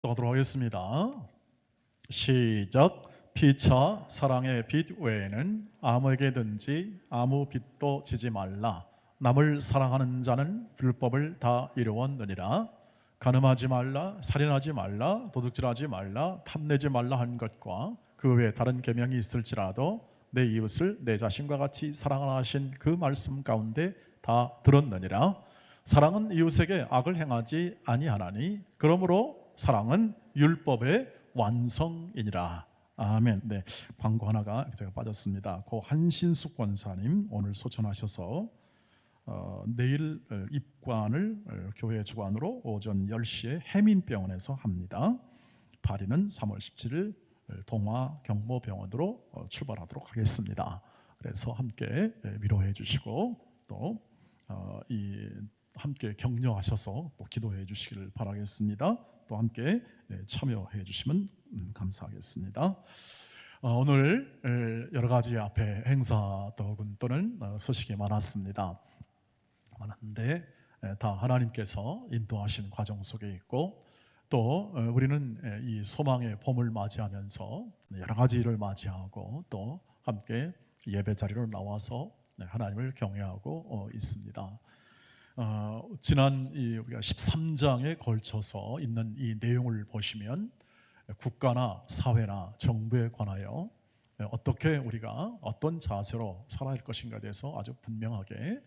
떠도록 하겠습니다. 시작. 피차 사랑의 빚 외에는 아무에게든지 아무 빚도 지지 말라. 남을 사랑하는 자는 율법을 다 이루었느니라. 간음하지 말라, 살인하지 말라, 도둑질하지 말라, 탐내지 말라 한 것과 그 외에 다른 계명이 있을지라도 내 이웃을 내 자신과 같이 사랑하라 하신 그 말씀 가운데 다 들었느니라. 사랑은 이웃에게 악을 행하지 아니하나니 그러므로 사랑은 율법의 완성이니라. 아멘. 네, 광고 하나가 제가 빠졌습니다. 고 한신숙 권사님 오늘 소천하셔서 내일 입관을 교회 주관으로 오전 10시에 해민병원에서 합니다. 발인은 3월 17일 동화 경모병원으로 출발하도록 하겠습니다. 그래서 함께 위로해 주시고 또 함께 격려하셔서 또 기도해 주시기를 바라겠습니다. 또 함께 참여해 주시면 감사하겠습니다. 오늘 여러 가지 앞에 행사 또는 소식이 많았습니다. 많은데 다 하나님께서 인도하신 과정 속에 있고 또 우리는 이 소망의 봄을 맞이하면서 여러 가지 일을 맞이하고 또 함께 예배 자리로 나와서 하나님을 경외하고 있습니다. 지난 우리가 13장에 걸쳐서 있는 이 내용을 보시면 국가나 사회나 정부에 관하여 어떻게 우리가 어떤 자세로 살아야 할 것인가에 대해서 아주 분명하게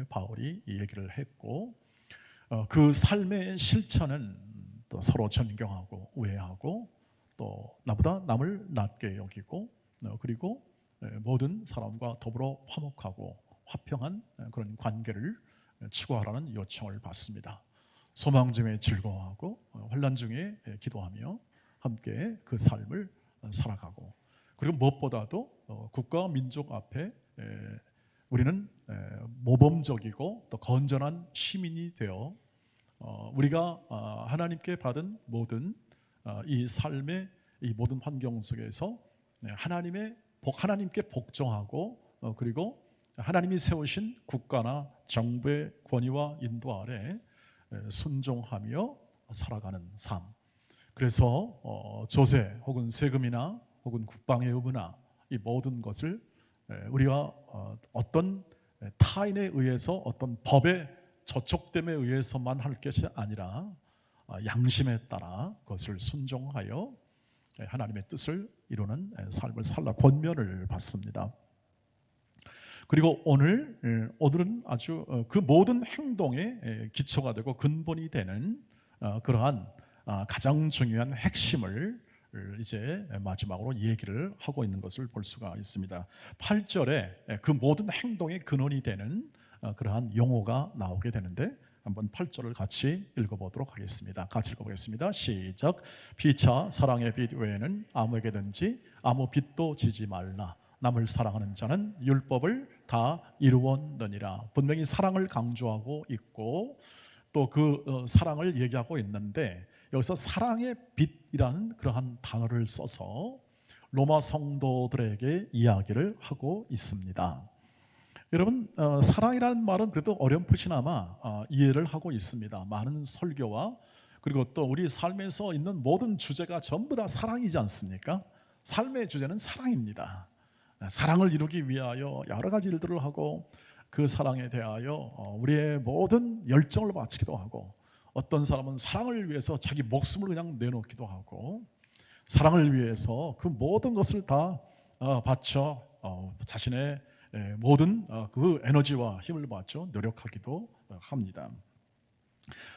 바울이 이 얘기를 했고 그 삶의 실천은 또 서로 존경하고 우애하고 또 나보다 남을 낮게 여기고 그리고 모든 사람과 더불어 화목하고 화평한 그런 관계를 추구하라는 요청을 받습니다. 소망 중에 즐거워하고 환난 중에 기도하며 함께 그 삶을 살아가고 그리고 무엇보다도 국가와 민족 앞에 우리는 모범적이고 또 건전한 시민이 되어 우리가 하나님께 받은 모든 이 삶의 이 모든 환경 속에서 하나님께 복종하고 그리고 하나님이 세우신 국가나 정부의 권위와 인도 아래 순종하며 살아가는 삶. 그래서 조세 혹은 세금이나 혹은 국방의 의무나 이 모든 것을 우리가 어떤 타인에 의해서 어떤 법의 저촉됨에 의해서만 할 것이 아니라 양심에 따라 그것을 순종하여 하나님의 뜻을 이루는 삶을 살라 권면을 받습니다. 그리고 오늘은 아주 그 모든 행동의 기초가 되고 근본이 되는 그러한 가장 중요한 핵심을 이제 마지막으로 얘기를 하고 있는 것을 볼 수가 있습니다. 8절에 그 모든 행동의 근원이 되는 그러한 용어가 나오게 되는데 한번 8절을 같이 읽어보도록 하겠습니다. 같이 읽어보겠습니다. 시작. 피차 사랑의 빚 외에는 아무에게든지 아무 빚도 지지 말라. 남을 사랑하는 자는 율법을 다 이루었느니라. 분명히 사랑을 강조하고 있고 또 그 사랑을 얘기하고 있는데 여기서 사랑의 빚이라는 그러한 단어를 써서 로마 성도들에게 이야기를 하고 있습니다. 여러분 사랑이라는 말은 그래도 어렴풋이나마 이해를 하고 있습니다. 많은 설교와 그리고 또 우리 삶에서 있는 모든 주제가 전부 다 사랑이지 않습니까? 삶의 주제는 사랑입니다. 사랑을 이루기 위하여 여러 가지 일들을 하고 그 사랑에 대하여 우리의 모든 열정을 바치기도 하고 어떤 사람은 사랑을 위해서 자기 목숨을 그냥 내놓기도 하고 사랑을 위해서 그 모든 것을 다 바쳐 자신의 모든 그 에너지와 힘을 바쳐 노력하기도 합니다.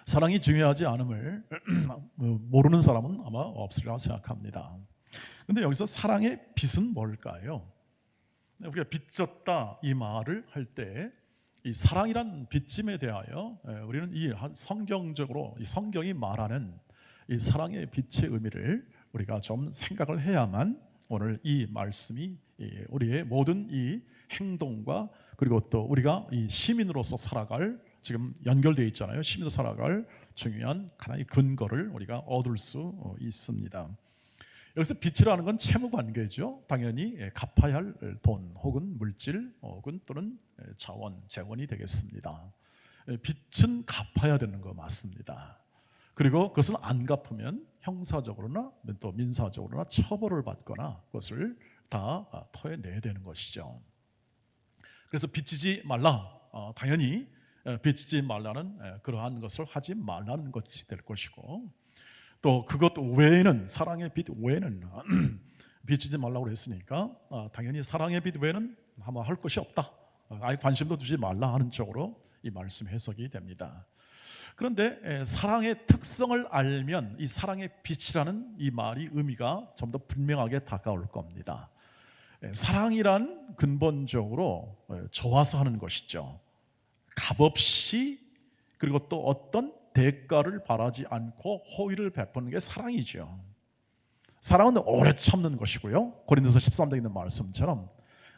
사랑이 중요하지 않음을 모르는 사람은 아마 없으리라 생각합니다. 그런데 여기서 사랑의 빛은 뭘까요? 우리가 빚졌다 이 말을 할 때 이 사랑이란 빚짐에 대하여 우리는 이 성경적으로 이 성경이 말하는 이 사랑의 빛의 의미를 우리가 좀 생각을 해야만 오늘 이 말씀이 우리의 모든 이 행동과 그리고 또 우리가 이 시민으로서 살아갈 지금 연결되어 있잖아요. 시민으로 살아갈 중요한 하나의 근거를 우리가 얻을 수 있습니다. 여기서 빚이라는 건 채무 관계죠. 당연히 갚아야 할 돈 혹은 물질 혹은 또는 자원, 재원이 되겠습니다. 빚은 갚아야 되는 거 맞습니다. 그리고 그것을 안 갚으면 형사적으로나 또 민사적으로나 처벌을 받거나 그것을 다 토해내야 되는 것이죠. 그래서 빚지지 말라. 당연히 빚지지 말라는 그러한 것을 하지 말라는 것이 될 것이고, 또 그것 외에는, 사랑의 빚 외에는 빚지지 말라고 그랬으니까 당연히 사랑의 빚 외에는 아마 할 것이 없다, 아예 관심도 두지 말라 하는 쪽으로 이 말씀 해석이 됩니다. 그런데 사랑의 특성을 알면 이 사랑의 빛이라는 이 말이 의미가 좀 더 분명하게 다가올 겁니다. 사랑이란 근본적으로 좋아서 하는 것이죠. 값없이, 그리고 또 어떤 대가를 바라지 않고 호의를 베푸는 게 사랑이죠. 사랑은 오래 참는 것이고요. 고린도서 13장에 있는 말씀처럼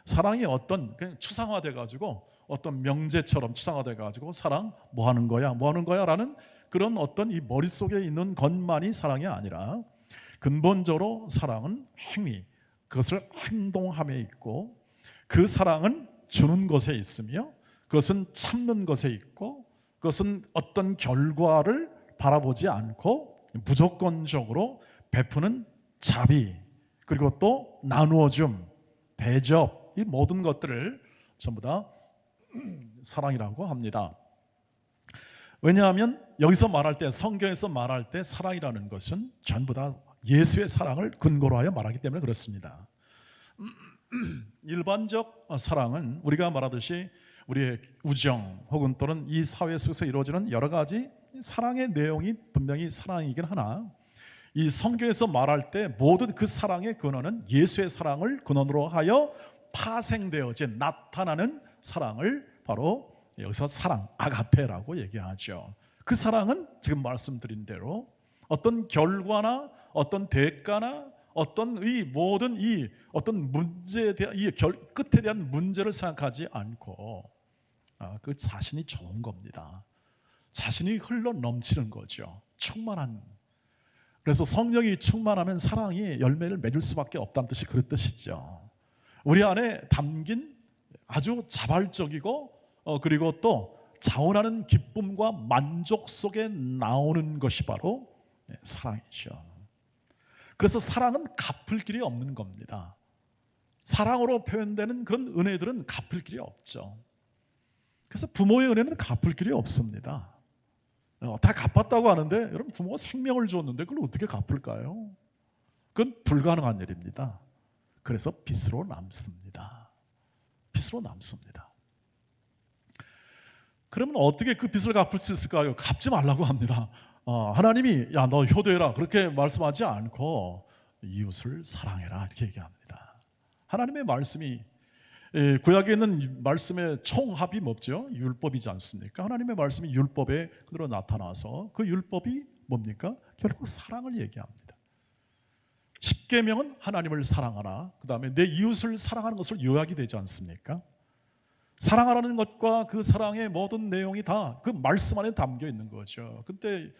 사랑이 어떤 그냥 추상화돼 가지고 어떤 명제처럼 추상화돼 가지고 사랑 뭐 하는 거야 뭐 하는 거야 라는 그런 어떤 이 머릿속에 있는 것만이 사랑이 아니라, 근본적으로 사랑은 행위, 그것을 행동함에 있고, 그 사랑은 주는 것에 있으며, 그것은 참는 것에 있고, 그것은 어떤 결과를 바라보지 않고 무조건적으로 베푸는 자비, 그리고 또 나누어줌, 대접, 이 모든 것들을 전부 다 사랑이라고 합니다. 왜냐하면 여기서 말할 때, 성경에서 말할 때 사랑이라는 것은 전부 다 예수의 사랑을 근거로 하여 말하기 때문에 그렇습니다. 일반적 사랑은 우리가 말하듯이 우리의 우정 혹은 또는 이 사회 속에서 이루어지는 여러 가지 사랑의 내용이 분명히 사랑이긴 하나, 이 성경에서 말할 때 모든 그 사랑의 근원은 예수의 사랑을 근원으로 하여 파생되어진, 나타나는 사랑을 바로 여기서 사랑, 아가페라고 얘기하죠. 그 사랑은 지금 말씀드린 대로 어떤 결과나 어떤 대가나 어떤 이 모든 이 어떤 문제에 대한 이 끝에 대한 문제를 생각하지 않고 그 자신이 좋은 겁니다. 자신이 흘러 넘치는 거죠. 충만한. 그래서 성령이 충만하면 사랑이 열매를 맺을 수밖에 없다는 뜻이 그런 뜻이죠. 우리 안에 담긴 아주 자발적이고 그리고 또 자원하는 기쁨과 만족 속에 나오는 것이 바로 사랑이죠. 그래서 사랑은 갚을 길이 없는 겁니다. 사랑으로 표현되는 그런 은혜들은 갚을 길이 없죠. 그래서 부모의 은혜는 갚을 길이 없습니다. 다 갚았다고 하는데, 여러분 부모가 생명을 줬는데 그걸 어떻게 갚을까요? 그건 불가능한 일입니다. 그래서 빚으로 남습니다. 빚으로 남습니다. 그러면 어떻게 그 빚을 갚을 수 있을까요? 갚지 말라고 합니다. 하나님이 야 너 효도해라 그렇게 말씀하지 않고 이웃을 사랑해라 이렇게 얘기합니다. 하나님의 말씀이 구약에 있는 말씀의 총합이 뭐죠? 율법이지 않습니까? 하나님의 말씀이 율법에 그대로 나타나서 그 율법이 뭡니까? 결국 사랑을 얘기합니다. 십계명은 하나님을 사랑하라, 그 다음에 내 이웃을 사랑하는 것을 요약이 되지 않습니까? 사랑하라는 것과 그 사랑의 모든 내용이 다 그 말씀 안에 담겨 있는 거죠. 근데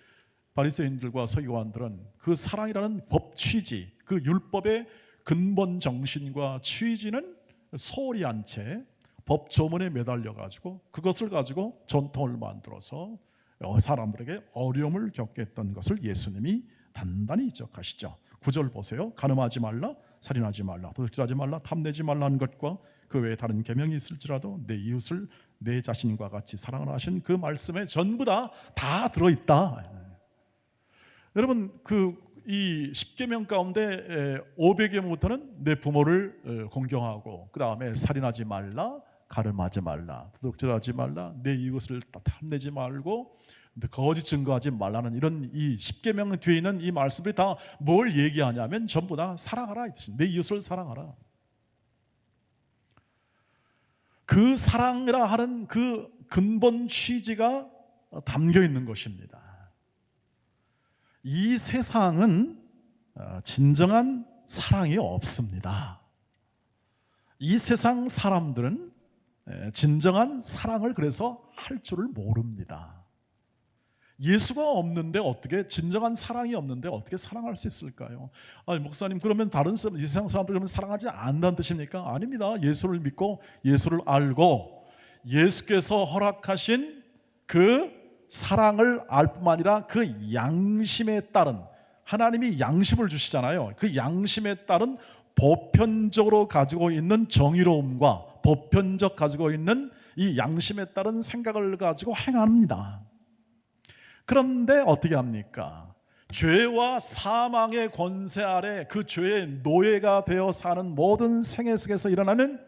바리새인들과 서기관들은 그 사랑이라는 법 취지, 그 율법의 근본 정신과 취지는 소홀히 한 채 법 조문에 매달려 가지고 그것을 가지고 전통을 만들어서 사람들에게 어려움을 겪게 했던 것을 예수님이 단단히 지적하시죠. 9절 보세요. 간음하지 말라, 살인하지 말라, 도둑질하지 말라, 탐내지 말라는 것과 그 외에 다른 계명이 있을지라도 내 이웃을 내 자신과 같이 사랑을 하신 그 말씀에 전부 다 들어있다. 여러분 이 10계명 가운데 500계명부터는 내 부모를 공경하고, 그 다음에 살인하지 말라, 가늠하지 말라, 도둑질하지 말라, 내 이웃을 탐내지 말고 거짓 증거하지 말라는 이런 이 10계명 뒤에 있는 이 말씀들이 다 뭘 얘기하냐면 전부 다 사랑하라 이 뜻입니다. 내 이웃을 사랑하라. 그 사랑이라 하는 그 근본 취지가 담겨 있는 것입니다. 이 세상은 진정한 사랑이 없습니다. 이 세상 사람들은 진정한 사랑을 그래서 할 줄을 모릅니다. 예수가 없는데 어떻게, 진정한 사랑이 없는데 어떻게 사랑할 수 있을까요? 목사님 그러면 다른 사람, 이 세상 사람들 그러면 사랑하지 않는다는 뜻입니까? 아닙니다. 예수를 믿고 예수를 알고 예수께서 허락하신 그 사랑을 알 뿐만 아니라 그 양심에 따른, 하나님이 양심을 주시잖아요. 그 양심에 따른 보편적으로 가지고 있는 정의로움과 보편적 가지고 있는 이 양심에 따른 생각을 가지고 행합니다. 그런데 어떻게 합니까? 죄와 사망의 권세 아래 그 죄의 노예가 되어 사는 모든 생애 속에서 일어나는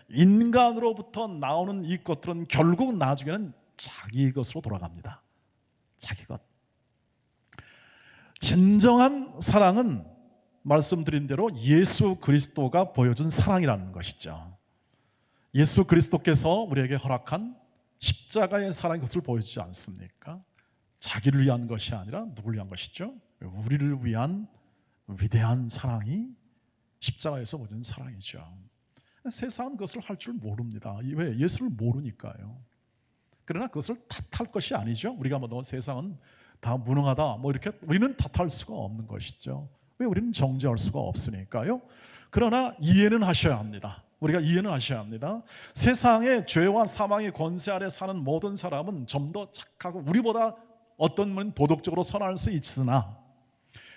인간으로부터 나오는 이 것들은 결국 나중에는 자기 것으로 돌아갑니다. 자기 것. 진정한 사랑은 말씀드린 대로 예수 그리스도가 보여준 사랑이라는 것이죠. 예수 그리스도께서 우리에게 허락한 십자가의 사랑의 것을 보여주지 않습니까? 자기를 위한 것이 아니라 누구를 위한 것이죠? 우리를 위한 위대한 사랑이 십자가에서 보여준 사랑이죠. 세상은 그것을 할 줄 모릅니다. 왜? 예수를 모르니까요. 그러나 그것을 탓할 것이 아니죠. 우리가 뭐 세상은 다 무능하다 뭐 이렇게 우리는 탓할 수가 없는 것이죠. 왜? 우리는 정죄할 수가 없으니까요. 그러나 이해는 하셔야 합니다. 우리가 이해는 하셔야 합니다. 세상의 죄와 사망의 권세 아래 사는 모든 사람은 좀 더 착하고 우리보다 어떤 분은 도덕적으로 선할 수 있으나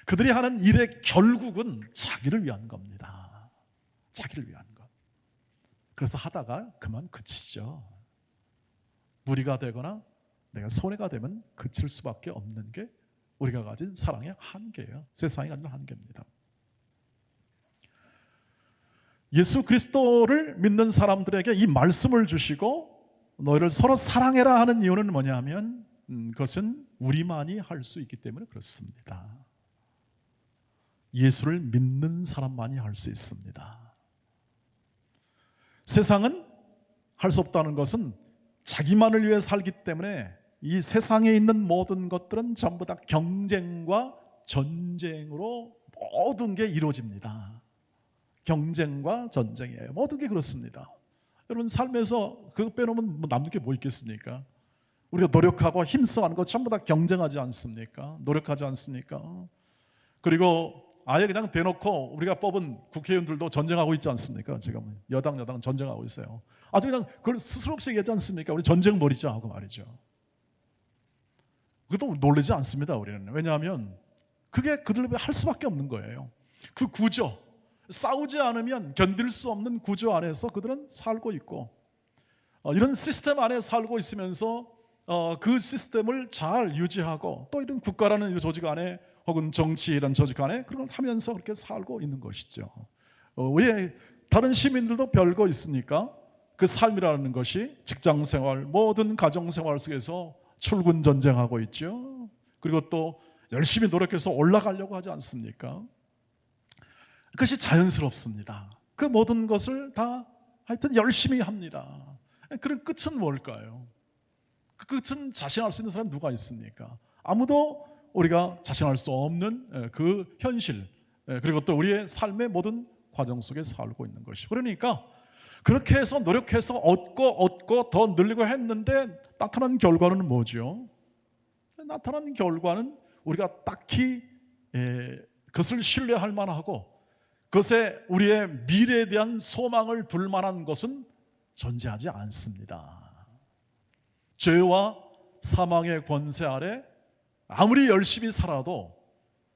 그들이 하는 일의 결국은 자기를 위한 겁니다. 자기를 위한 것. 그래서 하다가 그만 그치죠. 무리가 되거나 내가 손해가 되면 그칠 수밖에 없는 게 우리가 가진 사랑의 한계예요. 세상이 가진 한계입니다. 예수 그리스도를 믿는 사람들에게 이 말씀을 주시고 너희를 서로 사랑해라 하는 이유는 뭐냐면 그것은 우리만이 할 수 있기 때문에 그렇습니다. 예수를 믿는 사람만이 할 수 있습니다. 세상은 할 수 없다는 것은 자기만을 위해 살기 때문에 이 세상에 있는 모든 것들은 전부 다 경쟁과 전쟁으로 모든 게 이루어집니다. 경쟁과 전쟁이에요. 모든 게 그렇습니다. 여러분 삶에서 그거 빼놓으면 남는 게 뭐 있겠습니까? 우리가 노력하고 힘써하는 거 전부 다 경쟁하지 않습니까? 노력하지 않습니까? 그리고 아예 그냥 대놓고 우리가 뽑은 국회의원들도 전쟁하고 있지 않습니까? 지금 여당 전쟁하고 있어요. 아주 그냥 그걸 스스로 없이 얘기하지 않습니까? 우리 전쟁 벌이자 하고 말이죠. 그것도 놀라지 않습니다. 우리는. 왜냐하면 그게 그들을 할 수밖에 없는 거예요. 그 구조, 싸우지 않으면 견딜 수 없는 구조 안에서 그들은 살고 있고 이런 시스템 안에 살고 있으면서 그 시스템을 잘 유지하고 또 이런 국가라는 조직 안에 혹은 정치라는 조직 안에 그런 걸 하면서 그렇게 살고 있는 것이죠. 왜? 다른 시민들도 별거 있으니까 그 삶이라는 것이 직장생활, 모든 가정생활 속에서 출근 전쟁하고 있죠. 그리고 또 열심히 노력해서 올라가려고 하지 않습니까? 그것이 자연스럽습니다. 그 모든 것을 다 하여튼 열심히 합니다. 그런 끝은 뭘까요? 그 끝은 자신할 수 있는 사람이 누가 있습니까? 아무도 우리가 자신할 수 없는 그 현실, 그리고 또 우리의 삶의 모든 과정 속에 살고 있는 것이고, 그러니까 그렇게 해서 노력해서 얻고 더 늘리고 했는데 나타난 결과는 뭐죠? 나타난 결과는 우리가 딱히 그것을 신뢰할 만하고 그것에 우리의 미래에 대한 소망을 둘 만한 것은 존재하지 않습니다. 죄와 사망의 권세 아래 아무리 열심히 살아도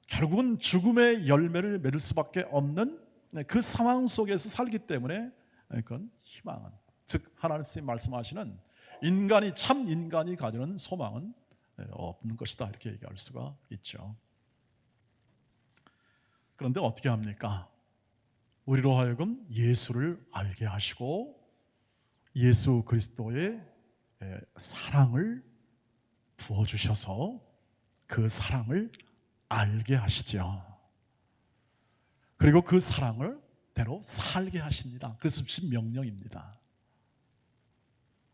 결국은 죽음의 열매를 맺을 수밖에 없는 그 상황 속에서 살기 때문에 그건 희망은, 즉 하나님께서 말씀하시는 참 인간이 가지는 소망은 없는 것이다, 이렇게 얘기할 수가 있죠. 그런데 어떻게 합니까? 우리로 하여금 예수를 알게 하시고 예수 그리스도의 사랑을 부어주셔서 그 사랑을 알게 하시죠. 그리고 그 사랑을 대로 살게 하십니다. 그래서 주신 명령입니다.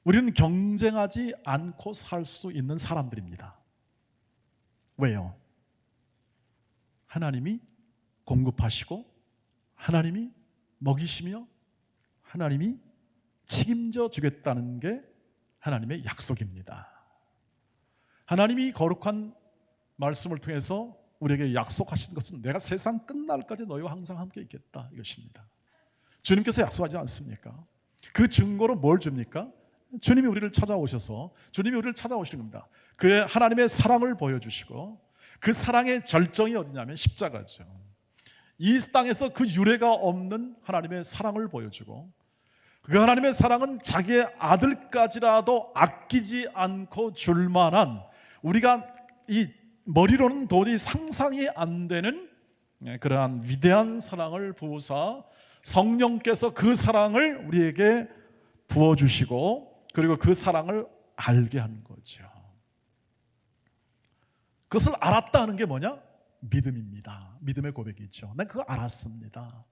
우리는 경쟁하지 않고 살 수 있는 사람들입니다. 왜요? 하나님이 공급하시고 하나님이 먹이시며 하나님이 책임져 주겠다는 게 하나님의 약속입니다. 하나님이 거룩한 말씀을 통해서 우리에게 약속하신 것은 내가 세상 끝날까지 너희와 항상 함께 있겠다, 이것입니다. 주님께서 약속하지 않습니까? 그 증거로 뭘 줍니까? 주님이 우리를 찾아오셔서 주님이 우리를 찾아오시는 겁니다. 그의 하나님의 사랑을 보여주시고, 그 사랑의 절정이 어디냐면 십자가죠. 이 땅에서 그 유례가 없는 하나님의 사랑을 보여주고, 그 하나님의 사랑은 자기의 아들까지라도 아끼지 않고 줄 만한, 우리가 이 머리로는 도저히 상상이 안 되는 그러한 위대한 사랑을 부으사 성령께서 그 사랑을 우리에게 부어주시고, 그리고 그 사랑을 알게 하는 거죠. 그것을 알았다는 게 뭐냐? 믿음입니다. 믿음의 고백이죠. 난 그거 알았습니다.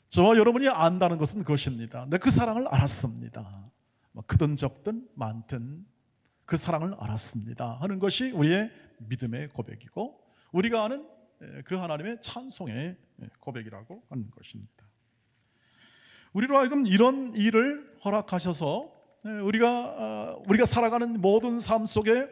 저와 여러분이 안다는 것은 그것입니다. 내 그 사랑을 알았습니다. 크든 적든 많든 그 사랑을 알았습니다 하는 것이 우리의 믿음의 고백이고, 우리가 아는 그 하나님의 찬송의 고백이라고 하는 것입니다. 우리로 하여금 이런 일을 허락하셔서 우리가 살아가는 모든 삶 속에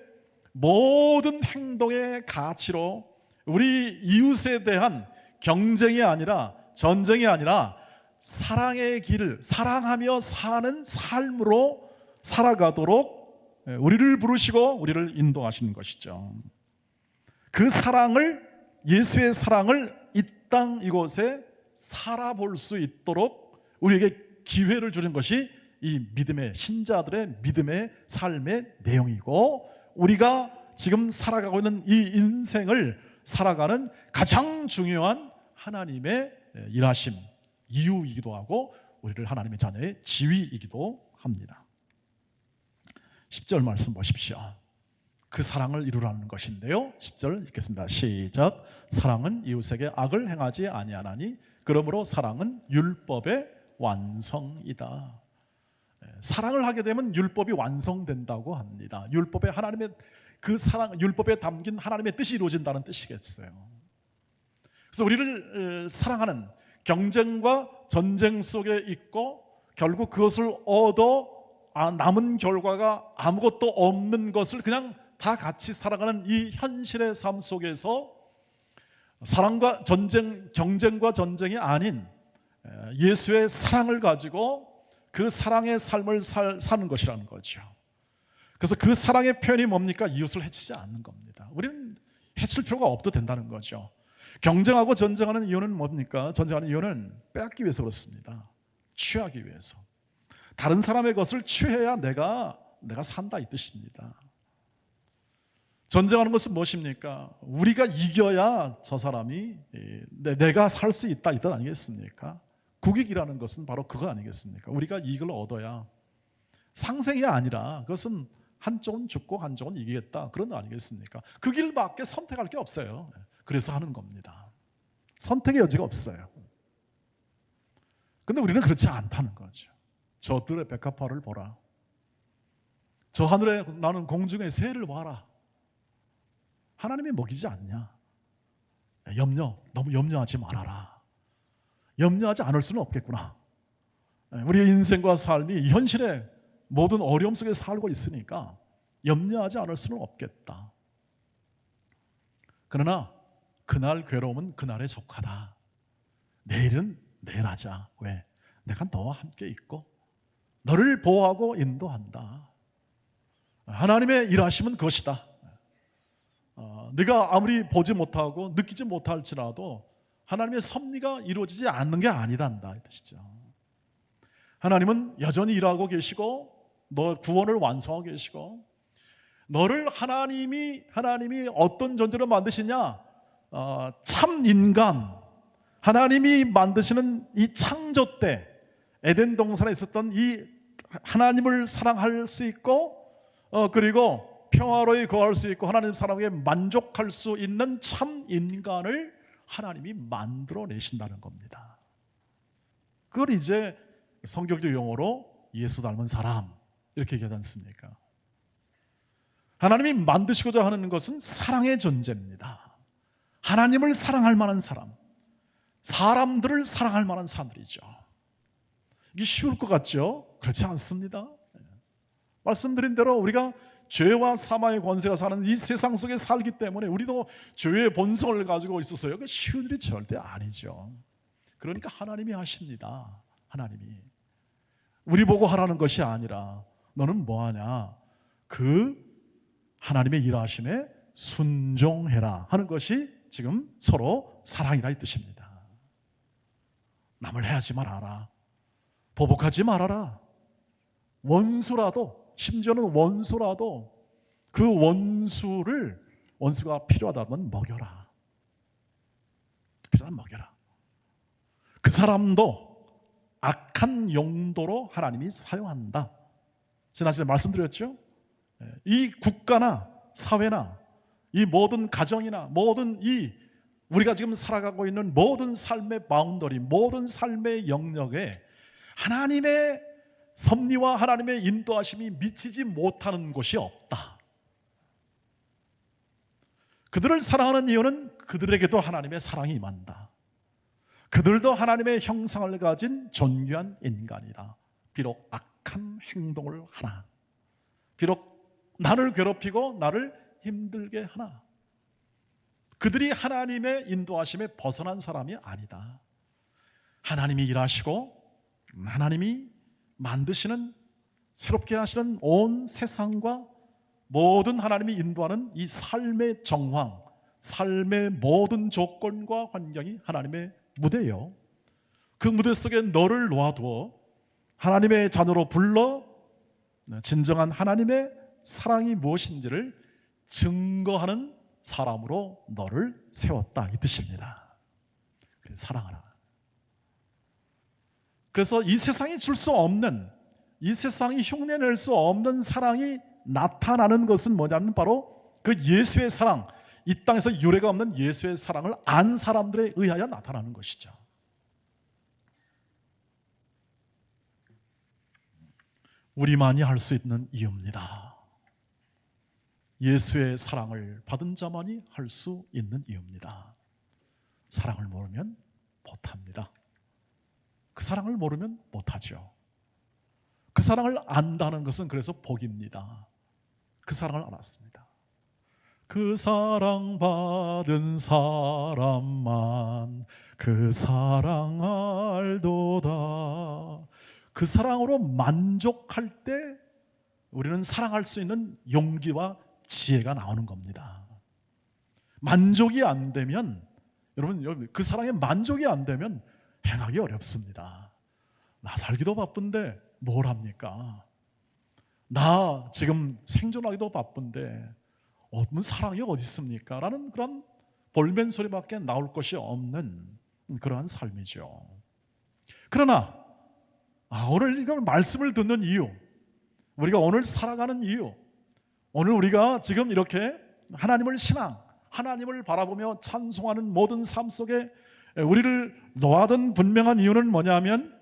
모든 행동의 가치로 우리 이웃에 대한 경쟁이 아니라, 전쟁이 아니라 사랑의 길을, 사랑하며 사는 삶으로 살아가도록 우리를 부르시고 우리를 인도하시는 것이죠. 그 사랑을, 예수의 사랑을 이 땅 이곳에 살아볼 수 있도록 우리에게 기회를 주는 것이 이 믿음의, 신자들의 믿음의 삶의 내용이고, 우리가 지금 살아가고 있는 이 인생을 살아가는 가장 중요한 하나님의 일하심, 이유이기도 하고, 우리를 하나님의 자녀의 지위이기도 합니다. 10절 말씀 보십시오. 그 사랑을 이루라는 것인데요, 10절 읽겠습니다. 시작. 사랑은 이웃에게 악을 행하지 아니하나니 그러므로 사랑은 율법의 완성이다. 사랑을 하게 되면 율법이 완성된다고 합니다. 율법에 하나님의 그 사랑, 율법에 담긴 하나님의 뜻이 이루어진다는 뜻이겠어요. 그래서 우리를 사랑하는, 경쟁과 전쟁 속에 있고 결국 그것을 얻어 남은 결과가 아무것도 없는 것을 그냥 다 같이 살아가는 이 현실의 삶 속에서 사랑과 전쟁, 경쟁과 전쟁이 아닌 예수의 사랑을 가지고 그 사랑의 삶을 사는 것이라는 거죠. 그래서 그 사랑의 표현이 뭡니까? 이웃을 해치지 않는 겁니다. 우리는 해칠 필요가 없어도 된다는 거죠. 경쟁하고 전쟁하는 이유는 뭡니까? 전쟁하는 이유는 빼앗기 위해서 그렇습니다. 취하기 위해서. 다른 사람의 것을 취해야 내가 산다, 이 뜻입니다. 전쟁하는 것은 무엇입니까? 우리가 이겨야 저 사람이, 내가 살 수 있다, 이 뜻 아니겠습니까? 국익이라는 것은 바로 그거 아니겠습니까? 우리가 이익을 얻어야, 상생이 아니라 그것은 한쪽은 죽고 한쪽은 이기겠다, 그런 거 아니겠습니까? 그 길밖에 선택할 게 없어요. 그래서 하는 겁니다. 선택의 여지가 없어요. 근데 우리는 그렇지 않다는 거죠. 저들의 백합화를 보라. 저 하늘에 나는 공중의 새를 봐라. 하나님이 먹이지 않냐? 너무 염려하지 말아라. 염려하지 않을 수는 없겠구나. 우리의 인생과 삶이 현실의 모든 어려움 속에 살고 있으니까 염려하지 않을 수는 없겠다. 그러나 그날 괴로움은 그날에 속하다. 내일은 내일 하자. 왜? 내가 너와 함께 있고 너를 보호하고 인도한다. 하나님의 일하심은 그것이다. 네가 아무리 보지 못하고 느끼지 못할지라도 하나님의 섭리가 이루어지지 않는 게 아니단다, 이 뜻이죠. 하나님은 여전히 일하고 계시고 너 구원을 완성하고 계시고, 너를 하나님이 어떤 존재로 만드시냐? 참 인간, 하나님이 만드시는 이 창조 때 에덴 동산에 있었던 이 하나님을 사랑할 수 있고, 그리고 평화로이 거할 수 있고 하나님 사랑에 만족할 수 있는 참 인간을 하나님이 만들어내신다는 겁니다. 그걸 이제 성경적 용어로 예수 닮은 사람, 이렇게 얘기하지 않습니까? 하나님이 만드시고자 하는 것은 사랑의 존재입니다. 하나님을 사랑할 만한 사람, 사람들을 사랑할 만한 사람들이죠. 이게 쉬울 것 같죠? 그렇지 않습니다. 말씀드린 대로 우리가 죄와 사망의 권세가 사는 이 세상 속에 살기 때문에 우리도 죄의 본성을 가지고 있어서요, 그 쉬운 일이 절대 아니죠. 그러니까 하나님이 하십니다. 하나님이 우리 보고 하라는 것이 아니라 너는 뭐하냐? 그 하나님의 일하심에 순종해라 하는 것이 지금 서로 사랑이라 이 뜻입니다. 남을 해하지 말아라. 보복하지 말아라. 원수라도, 심지어는 원수라도 그 원수가 필요하다면 먹여라. 필요하면 먹여라. 그 사람도 악한 용도로 하나님이 사용한다. 지난 시간에 말씀드렸죠. 이 국가나 사회나 이 모든 가정이나 모든 이 우리가 지금 살아가고 있는 모든 삶의 바운더리, 모든 삶의 영역에 하나님의 섭리와 하나님의 인도하심이 미치지 못하는 곳이 없다. 그들을 사랑하는 이유는 그들에게도 하나님의 사랑이 임한다. 그들도 하나님의 형상을 가진 존귀한 인간이다. 비록 악한 행동을 하나, 비록 나를 괴롭히고 나를 힘들게 하나, 그들이 하나님의 인도하심에 벗어난 사람이 아니다. 하나님이 일하시고 하나님이 만드시는, 새롭게 하시는 온 세상과 모든 하나님이 인도하는 이 삶의 정황, 삶의 모든 조건과 환경이 하나님의 무대예요. 그 무대 속에 너를 놓아두어 하나님의 자녀로 불러 진정한 하나님의 사랑이 무엇인지를 증거하는 사람으로 너를 세웠다, 이 뜻입니다. 사랑하라. 그래서 이 세상이 줄 수 없는, 이 세상이 흉내낼 수 없는 사랑이 나타나는 것은 뭐냐면 바로 그 예수의 사랑, 이 땅에서 유례가 없는 예수의 사랑을 안 사람들에 의하여 나타나는 것이죠. 우리만이 할 수 있는 이유입니다. 예수의 사랑을 받은 자만이 할 수 있는 이유입니다. 사랑을 모르면 못합니다. 그 사랑을 모르면 못하죠. 그 사랑을 안다는 것은 그래서 복입니다. 그 사랑을 알았습니다. 그 사랑 받은 사람만 그 사랑 알도다. 그 사랑으로 만족할 때 우리는 사랑할 수 있는 용기와 지혜가 나오는 겁니다. 만족이 안 되면, 여러분 그 사랑에 만족이 안 되면 행하기 어렵습니다. 나 살기도 바쁜데 뭘 합니까? 나 지금 생존하기도 바쁜데 사랑이 어디 있습니까? 라는 그런 볼멘 소리밖에 나올 것이 없는 그러한 삶이죠. 그러나 오늘 이걸 말씀을 듣는 이유, 우리가 오늘 살아가는 이유, 오늘 우리가 지금 이렇게 하나님을 신앙, 하나님을 바라보며 찬송하는 모든 삶 속에 우리를 놓아둔 분명한 이유는 뭐냐면,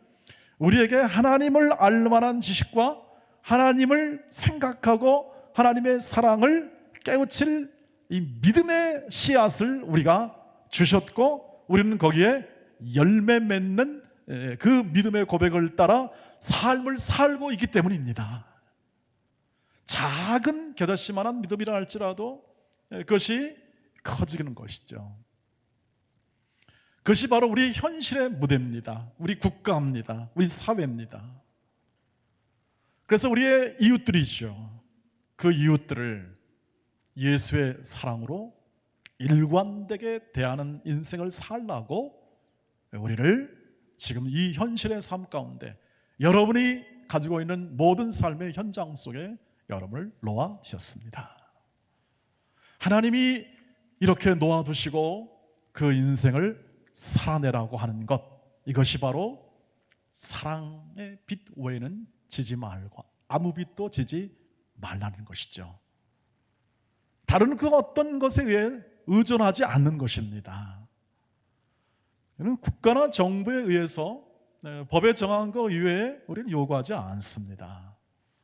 우리에게 하나님을 알 만한 지식과 하나님을 생각하고 하나님의 사랑을 깨우칠 이 믿음의 씨앗을 우리가 주셨고, 우리는 거기에 열매 맺는 그 믿음의 고백을 따라 삶을 살고 있기 때문입니다. 작은 겨자씨만한 믿음이라 할지라도 그것이 커지는 것이죠. 그것이 바로 우리 현실의 무대입니다. 우리 국가입니다. 우리 사회입니다. 그래서 우리의 이웃들이죠. 그 이웃들을 예수의 사랑으로 일관되게 대하는 인생을 살라고 우리를 지금 이 현실의 삶 가운데, 여러분이 가지고 있는 모든 삶의 현장 속에 여러분을 놓아주셨습니다. 하나님이 이렇게 놓아두시고 그 인생을 살아내라고 하는 것, 이것이 바로 사랑의 빛 외에는 지지 말고 아무 빛도 지지 말라는 것이죠. 다른 그 어떤 것에 의해 의존하지 않는 것입니다. 이는 국가나 정부에 의해서 법에 정한 것 이외에 우리는 요구하지 않습니다.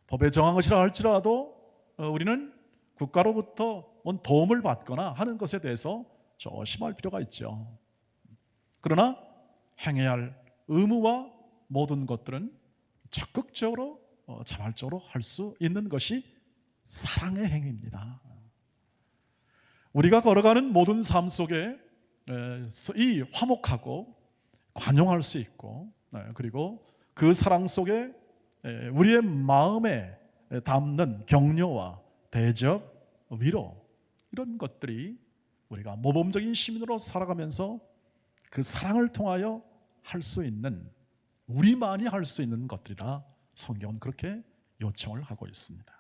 법에 정한 것이라 할지라도 우리는 국가로부터 도움을 받거나 하는 것에 대해서 조심할 필요가 있죠. 그러나 행해야 할 의무와 모든 것들은 적극적으로 자발적으로 할 수 있는 것이 사랑의 행위입니다. 우리가 걸어가는 모든 삶 속에 이 화목하고 관용할 수 있고, 그리고 그 사랑 속에 우리의 마음에 담는 격려와 대접, 위로, 이런 것들이 우리가 모범적인 시민으로 살아가면서 그 사랑을 통하여 할 수 있는, 우리만이 할 수 있는 것들이라 성경은 그렇게 요청을 하고 있습니다.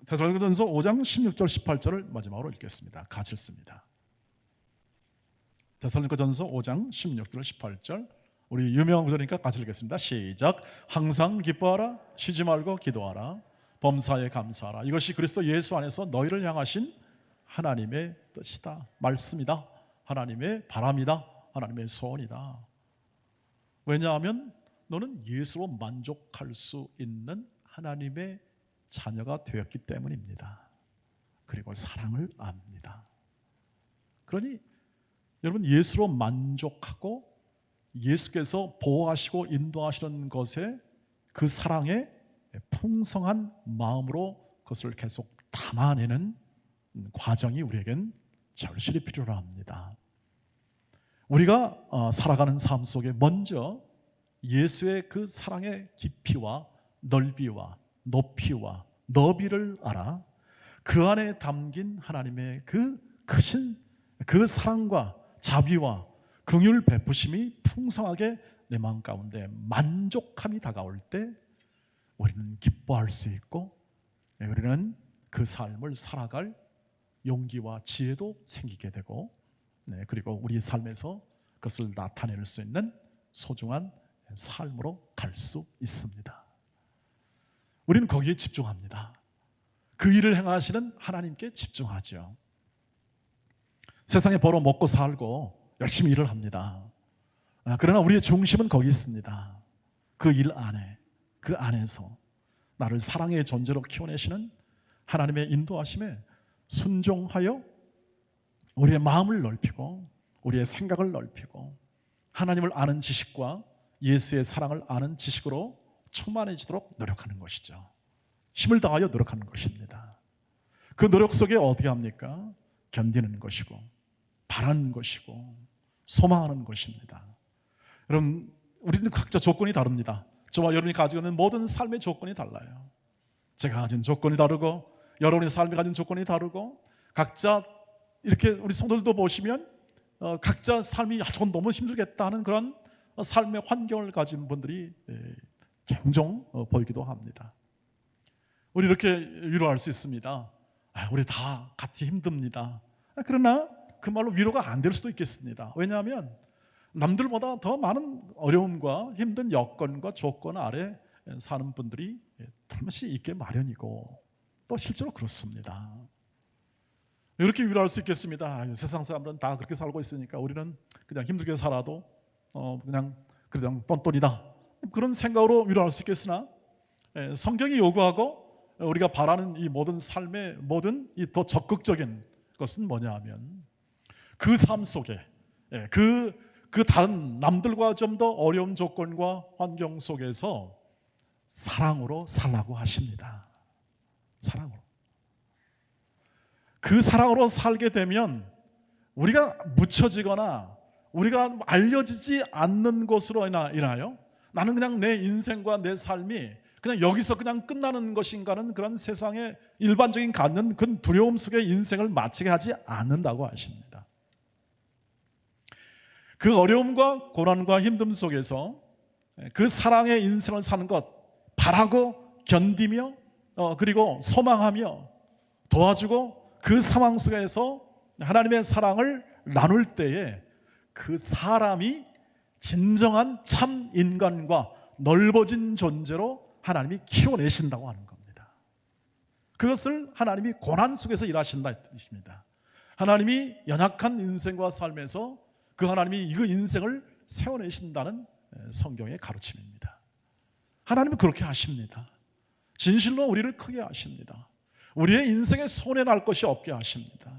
데살로니가전서 5장 16절 18절을 마지막으로 읽겠습니다. 같이 읽습니다. 데살로니가전서 5장 16절 18절, 우리 유명한 구절이니까 같이 읽겠습니다. 시작. 항상 기뻐하라, 쉬지 말고 기도하라, 범사에 감사하라. 이것이 그리스도 예수 안에서 너희를 향하신 하나님의 뜻이다, 말씀이다, 하나님의 바람이다, 하나님의 소원이다. 왜냐하면 너는 예수로 만족할 수 있는 하나님의 자녀가 되었기 때문입니다. 그리고 사랑을 압니다. 그러니 여러분, 예수로 만족하고 예수께서 보호하시고 인도하시는 것에 그 사랑에 풍성한 마음으로 그것을 계속 담아내는 과정이 우리에겐 절실히 필요로 합니다. 우리가 살아가는 삶 속에 먼저 예수의 그 사랑의 깊이와 넓이와 높이와 너비를 알아 그 안에 담긴 하나님의 그 크신 그 사랑과 자비와 긍휼 베푸심이 풍성하게 내 마음 가운데 만족함이 다가올 때 우리는 기뻐할 수 있고, 우리는 그 삶을 살아갈 용기와 지혜도 생기게 되고, 그리고 우리 삶에서 그것을 나타낼 수 있는 소중한 삶으로 갈 수 있습니다. 우리는 거기에 집중합니다. 그 일을 행하시는 하나님께 집중하죠. 세상에 벌어 먹고 살고 열심히 일을 합니다. 그러나 우리의 중심은 거기 있습니다. 그 일 안에, 그 안에서 나를 사랑의 존재로 키워내시는 하나님의 인도하심에 순종하여 우리의 마음을 넓히고 우리의 생각을 넓히고 하나님을 아는 지식과 예수의 사랑을 아는 지식으로 충만해지도록 노력하는 것이죠. 힘을 다하여 노력하는 것입니다. 그 노력 속에 어떻게 합니까? 견디는 것이고 바라는 것이고 소망하는 것입니다. 여러분, 우리는 각자 조건이 다릅니다. 저와 여러분이 가지고 있는 모든 삶의 조건이 달라요. 제가 가진 조건이 다르고 여러분의 삶이 가진 조건이 다르고, 각자 이렇게 우리 성도들도 보시면 각자 삶이 저건 너무 힘들겠다 하는 그런 삶의 환경을 가진 분들이 종종 보이기도 합니다. 우리 이렇게 위로할 수 있습니다. 우리 다 같이 힘듭니다. 그러나 그 말로 위로가 안 될 수도 있겠습니다. 왜냐하면 남들보다 더 많은 어려움과 힘든 여건과 조건 아래 사는 분들이 틈없이 있게 마련이고 또 실제로 그렇습니다. 이렇게 위로할 수 있겠습니다. 세상 사람들은 다 그렇게 살고 있으니까 우리는 그냥 힘들게 살아도 그냥 뻔뻔이다, 그런 생각으로 위로할 수 있겠으나, 성경이 요구하고 우리가 바라는 이 모든 삶의 모든 이 더 적극적인 것은 뭐냐 하면 그 삶 속에 그 다른 남들과 좀 더 어려운 조건과 환경 속에서 사랑으로 살라고 하십니다. 사랑으로. 그 사랑으로 살게 되면 우리가 묻혀지거나 우리가 알려지지 않는 것으로 인하여 나는 그냥 내 인생과 내 삶이 그냥 여기서 그냥 끝나는 것인가는 그런 세상의 일반적인 갖는 그 두려움 속에 인생을 마치게 하지 않는다고 하십니다. 그 어려움과 고난과 힘듦 속에서 그 사랑의 인생을 사는 것, 바라고 견디며 그리고 소망하며 도와주고 그 상황 속에서 하나님의 사랑을 나눌 때에 그 사람이 진정한 참 인간과 넓어진 존재로 하나님이 키워내신다고 하는 겁니다. 그것을 하나님이 고난 속에서 일하신다 뜻입니다. 하나님이 연약한 인생과 삶에서 그 하나님이 그 인생을 세워내신다는 성경의 가르침입니다. 하나님은 그렇게 하십니다. 진실로 우리를 크게 하십니다. 우리의 인생에 손해 날 것이 없게 하십니다.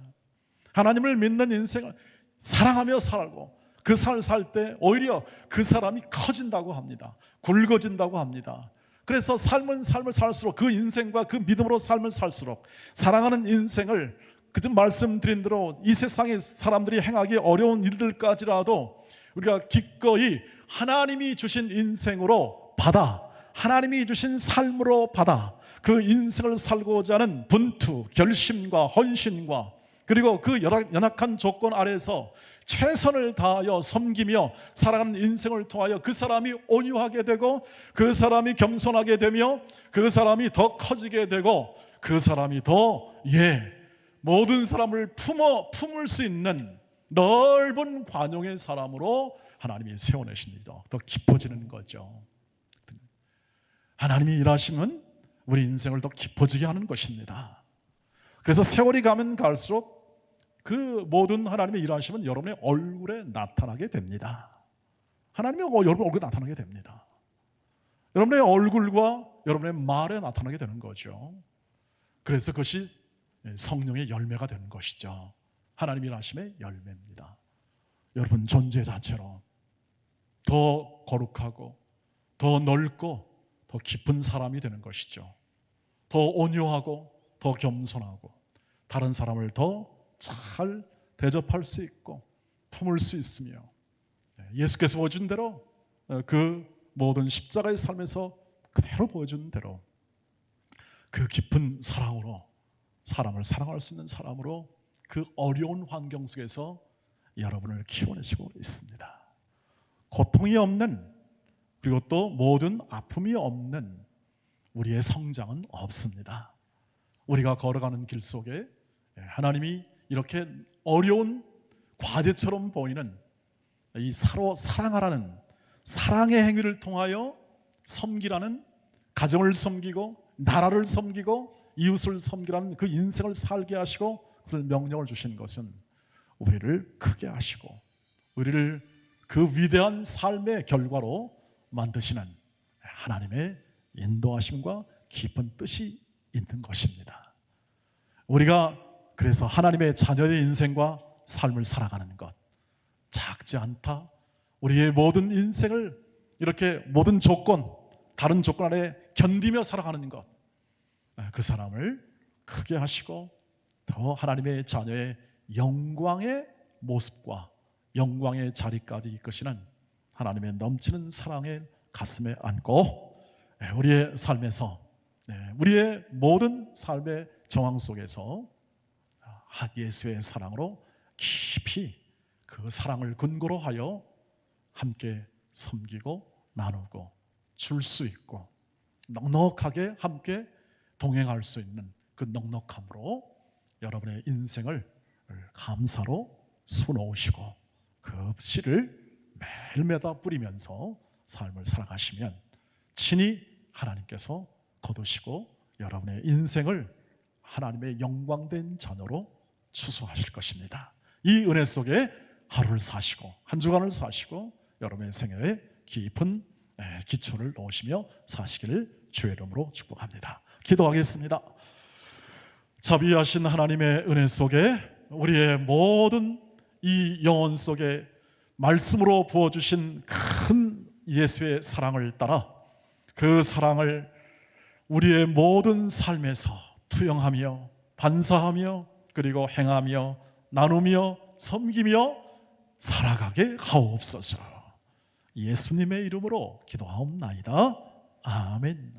하나님을 믿는 인생을 사랑하며 살고 그 삶을 살 때 오히려 그 사람이 커진다고 합니다. 굵어진다고 합니다. 그래서 삶을 살수록 그 인생과 그 믿음으로 삶을 살수록 사랑하는 인생을 그전 말씀드린 대로 이 세상의 사람들이 행하기 어려운 일들까지라도 우리가 기꺼이 하나님이 주신 인생으로 받아, 하나님이 주신 삶으로 받아 그 인생을 살고자 하는 분투, 결심과 헌신과 그리고 그 연약한 조건 아래에서 최선을 다하여 섬기며 살아가는 인생을 통하여 그 사람이 온유하게 되고 그 사람이 겸손하게 되며 그 사람이 더 커지게 되고 그 사람이 더 모든 사람을 품을 수 있는 넓은 관용의 사람으로 하나님이 세워내십니다. 더 깊어지는 거죠. 하나님이 일하시면 우리 인생을 더 깊어지게 하는 것입니다. 그래서 세월이 가면 갈수록 그 모든 하나님의 일하시면 여러분의 얼굴에 나타나게 됩니다. 하나님의 여러분 얼굴에 나타나게 됩니다. 여러분의 얼굴과 여러분의 말에 나타나게 되는 거죠. 그래서 그것이 성령의 열매가 되는 것이죠. 하나님의 일하심의 열매입니다. 여러분 존재 자체로 더 거룩하고 더 넓고 더 깊은 사람이 되는 것이죠. 더 온유하고 더 겸손하고 다른 사람을 더 잘 대접할 수 있고 품을 수 있으며 예수께서 보여준 대로 그 모든 십자가의 삶에서 그대로 보여준 대로 그 깊은 사랑으로 사람을 사랑할 수 있는 사람으로 그 어려운 환경 속에서 여러분을 키워내시고 있습니다. 고통이 없는 그리고 또 모든 아픔이 없는 우리의 성장은 없습니다. 우리가 걸어가는 길 속에 하나님이 이렇게 어려운 과제처럼 보이는 이 서로 사랑하라는 사랑의 행위를 통하여 섬기라는 가정을 섬기고 나라를 섬기고 이웃을 섬기라는 그 인생을 살게 하시고 그를 명령을 주신 것은 우리를 크게 하시고 우리를 그 위대한 삶의 결과로 만드시는 하나님의 인도하심과 깊은 뜻이 있는 것입니다. 우리가 그래서 하나님의 자녀의 인생과 삶을 살아가는 것 작지 않다. 우리의 모든 인생을 이렇게 모든 조건, 다른 조건 아래 견디며 살아가는 것, 그 사람을 크게 하시고 더 하나님의 자녀의 영광의 모습과 영광의 자리까지 이끄시는 하나님의 넘치는 사랑의 가슴에 안고 우리의 삶에서 우리의 모든 삶의 정황 속에서 예수의 사랑으로 깊이 그 사랑을 근거로 하여 함께 섬기고 나누고 줄 수 있고 넉넉하게 함께 동행할 수 있는 그 넉넉함으로 여러분의 인생을 감사로 수놓으시고 그 씨를 매일매다 뿌리면서 삶을 살아가시면 친히 하나님께서 거두시고 여러분의 인생을 하나님의 영광된 자녀로 추수하실 것입니다. 이 은혜 속에 하루를 사시고 한 주간을 사시고 여러분의 생애에 깊은 기초를 놓으시며 사시기를 주의 이름으로 축복합니다. 기도하겠습니다. 자비하신 하나님의 은혜 속에 우리의 모든 이 영혼 속에 말씀으로 부어주신 큰 예수의 사랑을 따라 그 사랑을 우리의 모든 삶에서 투영하며 반사하며 그리고 행하며 나누며 섬기며 살아가게 하옵소서. 예수님의 이름으로 기도하옵나이다. 아멘.